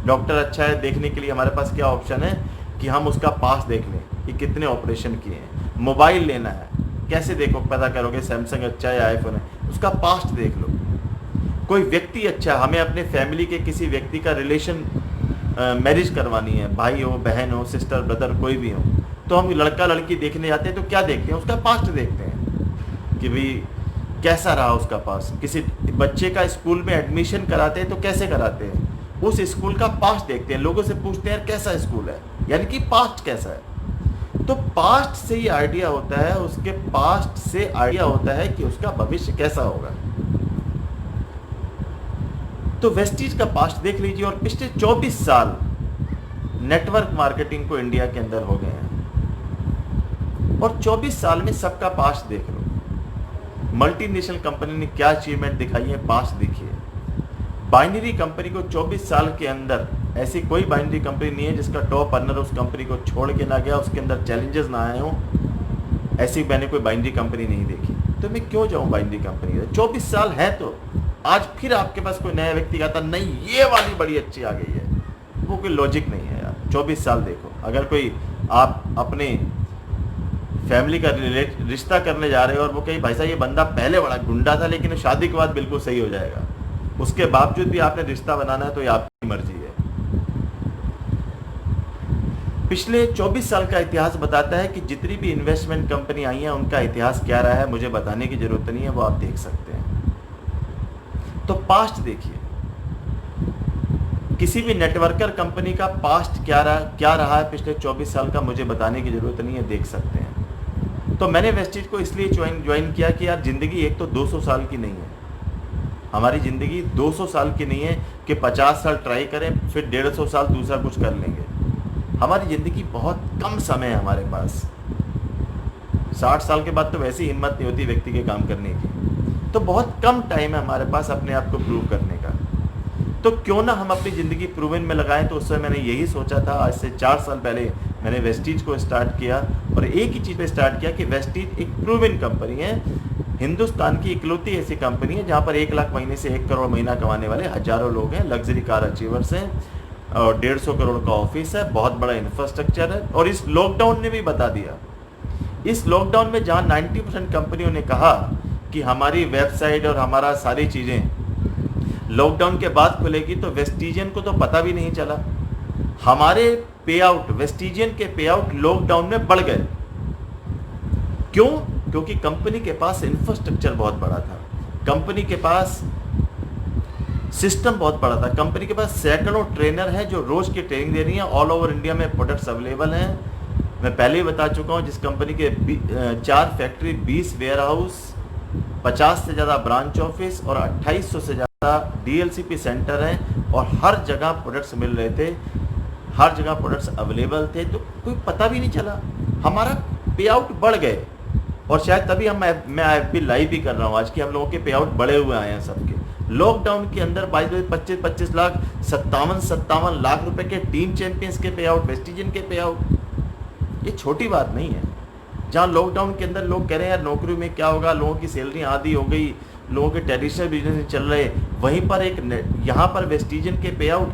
डॉक्टर अच्छा है देखने के लिए हमारे पास क्या ऑप्शन है कि हम उसका पास्ट देख लें कि कितने ऑपरेशन किए हैं। मोबाइल लेना है, कैसे देखो पता करोगे सैमसंग अच्छा है या आईफोन है? उसका पास्ट देख लो। कोई व्यक्ति अच्छा, हमें अपने फैमिली के किसी व्यक्ति का रिलेशन मैरिज करवानी है, भाई हो, बहन हो, सिस्टर, ब्रदर, कोई भी हो, तो हम लड़का लड़की देखने जाते हैं तो क्या देखते हैं? उसका पास्ट देखते हैं कि भाई कैसा रहा उसका पास्ट। किसी बच्चे का स्कूल में एडमिशन कराते हैं तो कैसे कराते हैं? उस स्कूल का पास्ट देखते हैं, लोगों से पूछते हैं कैसा स्कूल है, यानी कि पास्ट कैसा है। तो पास्ट से ही आइडिया होता है, उसके पास्ट से आइडिया होता है कि उसका भविष्य कैसा होगा। तो वेस्टीज का पास्ट देख लीजिए, और पिछले 24 साल नेटवर्क मार्केटिंग को इंडिया के अंदर हो गए हैं, और 24 साल में सबका पास्ट देख लो। मल्टीनेशनल कंपनी ने क्या अचीवमेंट दिखाई है, पास्ट देखिए। बाइनरी कंपनी को 24 साल के अंदर, ऐसी कोई बाइनरी कंपनी नहीं है जिसका टॉप अर्नर उस कंपनी को छोड़ के ना गया, उसके अंदर चैलेंजेस ना आए हों, ऐसी मैंने कोई बाइनरी कंपनी नहीं देखी। तो मैं क्यों जाऊं बाइनरी कंपनी? 24 साल है तो आज फिर आपके पास कोई नया व्यक्ति कहता नहीं ये वाली बड़ी अच्छी आ गई है, वो कोई लॉजिक नहीं है यार। 24 साल देखो, अगर कोई आप अपने फैमिली का रिश्ता करने जा रहे हो और वो कहीं भाई साहब ये बंदा पहले बड़ा गुंडा था लेकिन शादी के बाद बिल्कुल सही हो जाएगा, उसके बावजूद भी आपने रिश्ता बनाना है तो ये आपकी मर्जी है। पिछले 24 साल का इतिहास बताता है कि जितनी भी इन्वेस्टमेंट कंपनी आई हैं उनका इतिहास क्या रहा है, मुझे बताने की जरूरत नहीं है, वो आप देख सकते हैं। तो पास्ट देखिए, किसी भी नेटवर्कर कंपनी का पास्ट क्या रहा है पिछले 24 साल का, मुझे बताने की जरूरत नहीं है, देख सकते हैं। तो मैंने वेस्टीज को इसलिए ज्वाइन किया कि यार जिंदगी एक तो 200 साल की नहीं है, हमारी ज़िंदगी 200 साल की नहीं है कि 50 साल ट्राई करें फिर 150 साल दूसरा कुछ कर लेंगे। हमारी ज़िंदगी बहुत कम समय है हमारे पास। 60 साल के बाद तो वैसी हिम्मत नहीं होती व्यक्ति के काम करने की, तो बहुत कम टाइम है हमारे पास अपने आप को प्रूव करने का। तो क्यों ना हम अपनी ज़िंदगी प्रूवन में लगाएं। तो उस समय मैंने यही सोचा था, आज से 4 साल पहले मैंने वेस्टीज को स्टार्ट किया, और एक ही चीज़ पे स्टार्ट किया कि वेस्टीज एक प्रूवन कंपनी है, हिंदुस्तान की इकलौती ऐसी कंपनी है जहाँ पर 1 लाख महीने से 1 करोड़ महीना कमाने वाले हजारों लोग हैं, लग्जरी कार अचीवर्स हैं, और 150 करोड़ का ऑफिस है, बहुत बड़ा इंफ्रास्ट्रक्चर है। और इस लॉकडाउन ने भी बता दिया, इस लॉकडाउन में जहाँ 90% कंपनियों ने कहा कि हमारी वेबसाइट और हमारा सारी चीज़ें लॉकडाउन के बाद खुलेगी, तो वेस्टीजियन को तो पता भी नहीं चला। हमारे पे आउट, वेस्टीजियन के पे आउट लॉकडाउन में बढ़ गए। क्यों? क्योंकि कंपनी के पास इंफ्रास्ट्रक्चर बहुत बड़ा था, कंपनी के पास सिस्टम बहुत बड़ा था, कंपनी के पास सैकड़ों ट्रेनर हैं जो रोज की ट्रेनिंग दे रही हैं। ऑल ओवर इंडिया में प्रोडक्ट्स अवेलेबल हैं। मैं पहले ही बता चुका हूं, जिस कंपनी के 4 फैक्ट्री, 20 वेयर हाउस, 50 से ज़्यादा ब्रांच ऑफिस और 2800 से ज़्यादा डीएलसीपी सेंटर हैं और हर जगह प्रोडक्ट्स मिल रहे थे, हर जगह प्रोडक्ट्स अवेलेबल थे, तो कोई पता भी नहीं चला। हमारा पे आउट बढ़ गए और शायद तभी मैं एफबी लाइव भी कर रहा हूँ आज कि हम लोगों के पे आउट बढ़े हुए आए हैं सबके। लॉकडाउन के अंदर 25 लाख 57 लाख रुपए के टीम चैंपियंस के पे आउट, वेस्टिजन के पे आउट, ये छोटी बात नहीं है। जहाँ लॉकडाउन के अंदर लोग कह रहे हैं यार नौकरी में क्या होगा, लोगों की सैलरी आधी हो गई, लोगों के ट्रेडिशनल बिजनेस चल रहे, वहीं पर यहाँ पर वेस्टिजन के पे आउट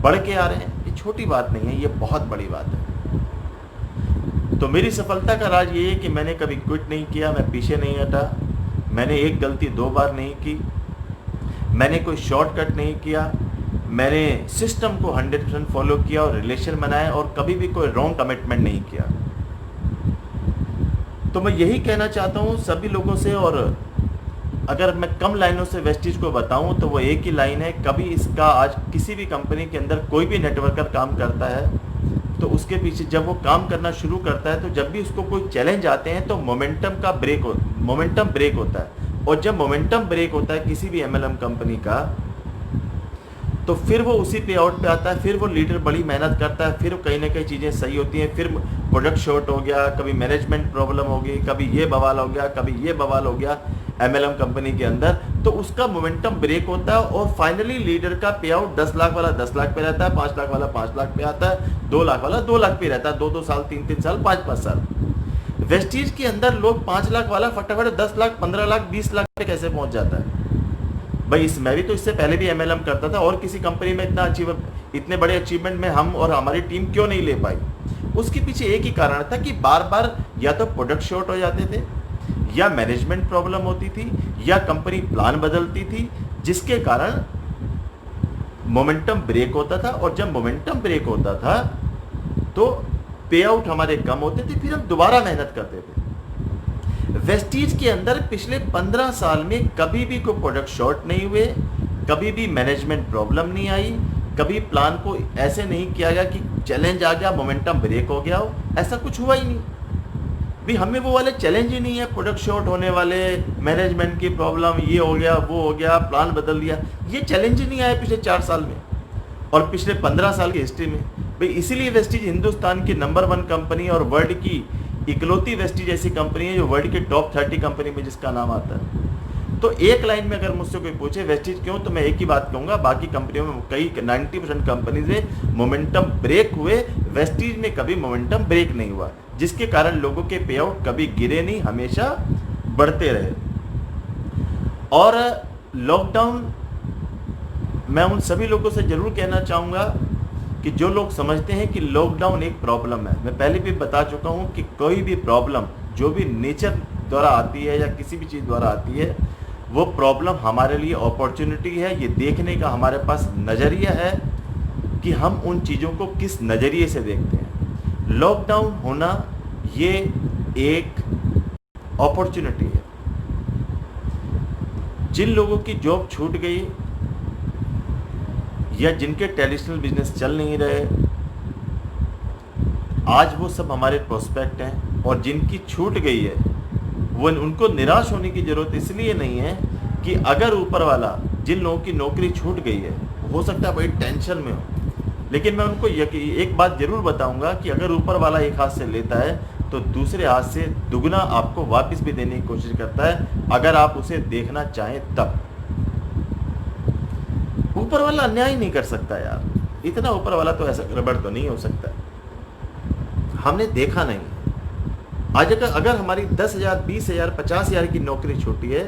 बढ़ के आ रहे हैं। ये छोटी बात नहीं है, ये बहुत बड़ी बात है। तो मेरी सफलता का राज ये है कि मैंने कभी क्विट नहीं किया, मैं पीछे नहीं हटा, मैंने एक गलती 2 बार नहीं की, मैंने कोई शॉर्टकट नहीं किया, मैंने सिस्टम को 100% फॉलो किया और रिलेशन बनाए और कभी भी कोई रॉन्ग कमिटमेंट नहीं किया। तो मैं यही कहना चाहता हूँ सभी लोगों से, और अगर मैं कम लाइनों से वेस्टिज को बताऊं तो वो एक ही लाइन है, कभी इसका आज किसी भी कंपनी के अंदर कोई भी नेटवर्कर काम करता है तो उसके पीछे जब वो काम करना शुरू करता है तो जब भी उसको कोई चैलेंज आते हैं तो मोमेंटम ब्रेक होता है। और जब मोमेंटम ब्रेक होता है किसी भी एमएलएम कंपनी का, तो फिर वो उसी पे आउट पे आता है, फिर वो लीडर बड़ी मेहनत करता है, फिर कहीं ना कहीं चीज़ें सही होती हैं, फिर प्रोडक्ट शॉर्ट हो गया, कभी मैनेजमेंट प्रॉब्लम हो गई, कभी ये बवाल हो गया, कभी ये बवाल हो गया एमएलएम कंपनी के अंदर, तो उसका मोमेंटम ब्रेक होता है और फाइनली लीडर का पे आउट 10 लाख वाला 10 लाख पे रहता है, 5 लाख वाला 5 लाख पे आता है, 2 लाख वाला 2 लाख पे रहता है, 2 साल 3 साल 5 साल। वेस्टीज के अंदर लोग 5 लाख वाला फटाफट 10 लाख 15 लाख 20 लाख पे कैसे पहुंच जाता है भाई। मैं भी तो इससे पहले भी एमएलएम करता था और किसी कंपनी में इतने बड़े अचीवमेंट में हम और हमारी टीम क्यों नहीं ले पाई। उसके पीछे एक ही कारण था कि बार बार या तो प्रोडक्ट शॉर्ट हो जाते थे, या मैनेजमेंट प्रॉब्लम होती थी, या कंपनी प्लान बदलती थी, जिसके कारण मोमेंटम ब्रेक होता था। और जब मोमेंटम ब्रेक होता था तो पे आउट हमारे कम होते थे, फिर हम दोबारा मेहनत करते थे। वेस्टीज के अंदर पिछले 15 साल में कभी भी कोई प्रोडक्ट शॉर्ट नहीं हुए, कभी भी मैनेजमेंट प्रॉब्लम नहीं आई, कभी प्लान को ऐसे नहीं किया गया कि चैलेंज आ गया मोमेंटम ब्रेक हो गया हो, ऐसा कुछ हुआ ही नहीं भी। हमें वो वाले चैलेंज ही नहीं है, प्रोडक्ट शॉर्ट होने वाले, मैनेजमेंट की प्रॉब्लम, ये हो गया वो हो गया, प्लान बदल दिया, ये चैलेंज ही नहीं आया पिछले 4 साल में और पिछले 15 साल की हिस्ट्री में भाई। इसीलिए वेस्टीज हिंदुस्तान की नंबर 1 कंपनी और वर्ल्ड की इकलौती वेस्टीज ऐसी कंपनी है जो वर्ल्ड के टॉप 30 कंपनी में जिसका नाम आता है। तो एक लाइन में अगर मुझसे कोई पूछे वेस्टीज क्यों, तो मैं एक ही बात कहूंगा, बाकी कंपनियों में कई 90% कंपनीज में मोमेंटम ब्रेक हुए, वेस्टीज में कभी मोमेंटम ब्रेक नहीं हुआ, जिसके कारण लोगों के पे आउट कभी गिरे नहीं, हमेशा बढ़ते रहे। और लॉकडाउन, मैं उन सभी लोगों से जरूर कहना चाहूँगा कि जो लोग समझते हैं कि लॉकडाउन एक प्रॉब्लम है, मैं पहले भी बता चुका हूँ कि कोई भी प्रॉब्लम जो भी नेचर द्वारा आती है या किसी भी चीज़ द्वारा आती है, वो प्रॉब्लम हमारे लिए अपॉर्चुनिटी है। ये देखने का हमारे पास नज़रिया है कि हम उन चीज़ों को किस नज़रिए से देखते हैं। लॉकडाउन होना ये एक अपॉर्चुनिटी है। जिन लोगों की जॉब छूट गई या जिनके ट्रेडिशनल बिजनेस चल नहीं रहे, आज वो सब हमारे प्रोस्पेक्ट हैं। और जिनकी छूट गई है वो, उनको निराश होने की ज़रूरत इसलिए नहीं है कि अगर ऊपर वाला, जिन लोगों की नौकरी छूट गई है, हो सकता है बड़ी टेंशन में हो, लेकिन मैं उनको एक बात ज़रूर बताऊंगा कि अगर ऊपर वाला एक हाथ से लेता है तो दूसरे हाथ से दुगना आपको वापस भी देने की कोशिश करता है, अगर आप उसे देखना चाहें तब। ऊपर वाला अन्याय नहीं कर सकता यार, इतना ऊपर वाला तो ऐसा गड़बड़ तो नहीं हो सकता, हमने देखा नहीं। आज अगर हमारी 10,000 20,000 50,000 की नौकरी छूटी है,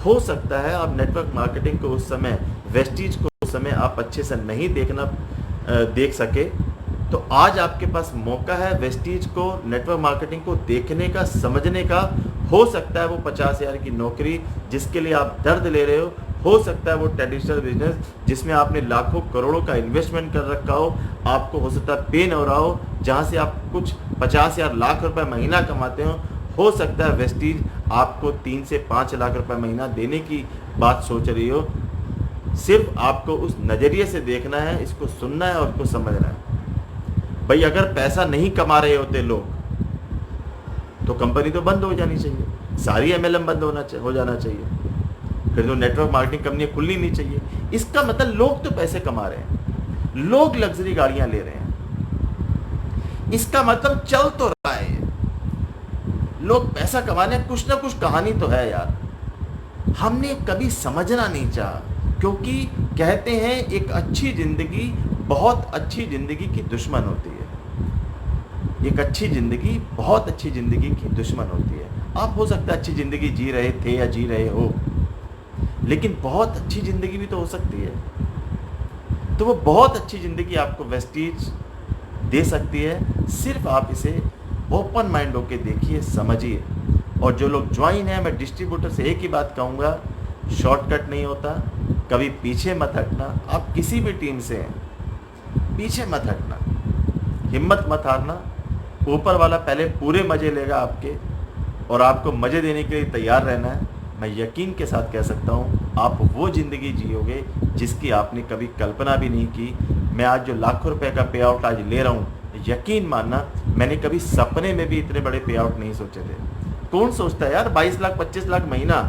हो सकता है आप नेटवर्क मार्केटिंग को उस समय, वेस्टीज को उस समय आप अच्छे से नहीं देख सके, तो आज आपके पास मौका है वेस्टीज को, नेटवर्क मार्केटिंग को देखने का, समझने का। हो सकता है वो 50,000 की नौकरी जिसके लिए आप दर्द ले रहे हो सकता है वो ट्रेडिशनल बिजनेस जिसमें आपने लाखों करोड़ों का इन्वेस्टमेंट कर रखा हो सकता है पेन हो रहा हो, जहाँ से आप कुछ 50,000 लाख रुपए महीना कमाते हो सकता है वेस्टीज आपको 3 से 5 लाख रुपए महीना देने की बात सोच रही हो। सिर्फ आपको उस नज़रिए से देखना है, इसको सुनना है और इसको समझना है। भाई अगर पैसा नहीं कमा रहे होते लोग तो कंपनी तो बंद हो जानी चाहिए, सारी एमएलएम बंद हो जाना चाहिए। फिर तो नेटवर्क मार्केटिंग कंपनियां खुलनी नहीं चाहिए। इसका मतलब लोग तो पैसे कमा रहे हैं, लोग लग्जरी गाड़ियां ले रहे हैं, इसका मतलब चल तो रहा है ये। लोग पैसा कमाने, कुछ ना कुछ कहानी तो है यार। हमने कभी समझना नहीं चाहा, क्योंकि कहते हैं एक अच्छी जिंदगी बहुत अच्छी जिंदगी की दुश्मन होती है। एक अच्छी जिंदगी बहुत अच्छी जिंदगी की दुश्मन होती है। आप हो सकता है अच्छी जिंदगी जी रहे थे या जी रहे हो, लेकिन बहुत अच्छी जिंदगी भी तो हो सकती है। तो वो बहुत अच्छी जिंदगी आपको वेस्टीज दे सकती है, सिर्फ आप इसे ओपन माइंड होके देखिए, समझिए। और जो लोग ज्वाइन है, मैं डिस्ट्रीब्यूटर से एक ही बात कहूँगा, शॉर्टकट नहीं होता, कभी पीछे मत हटना। आप किसी भी टीम से हैं, पीछे मत हटना, हिम्मत मत हारना। ऊपर वाला पहले पूरे मज़े लेगा आपके, और आपको मज़े देने के लिए तैयार रहना है। मैं यकीन के साथ कह सकता हूँ, आप वो ज़िंदगी जियोगे जिसकी आपने कभी कल्पना भी नहीं की। मैं आज जो लाखों रुपए का पे आउट आज ले रहा हूँ, यकीन मानना मैंने कभी सपने में भी इतने बड़े पे आउट नहीं सोचे थे। कौन सोचता है यार 22 लाख 25 लाख महीना,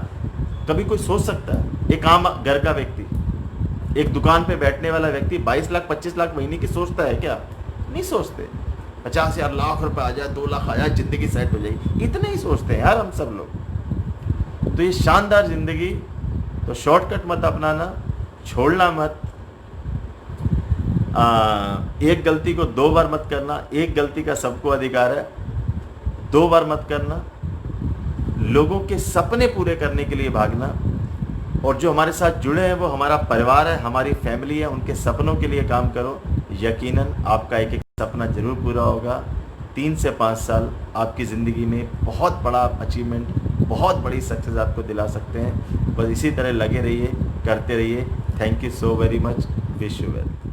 कभी कोई सोच सकता है? एक आम घर का व्यक्ति, एक दुकान पे बैठने वाला व्यक्ति 22 लाख 25 लाख महीने की सोचता है क्या? नहीं सोचते। 50,000 लाख रुपए आ जाए, 2 लाख आ जाए, जिंदगी सेट हो जाएगी, इतने ही सोचते हैं यार हम सब लोग। तो ये शानदार जिंदगी, तो शॉर्टकट मत अपनाना, छोड़ना मत। एक गलती को 2 बार मत करना, एक गलती का सबको अधिकार है, 2 बार मत करना। लोगों के सपने पूरे करने के लिए भागना, और जो हमारे साथ जुड़े हैं वो हमारा परिवार है, हमारी फैमिली है, उनके सपनों के लिए काम करो। यकीनन आपका एक एक सपना जरूर पूरा होगा। 3 से 5 साल आपकी ज़िंदगी में बहुत बड़ा अचीवमेंट, बहुत बड़ी सक्सेस आपको दिला सकते हैं। बस इसी तरह लगे रहिए, करते रहिए। Thank you so very much. Wish you well.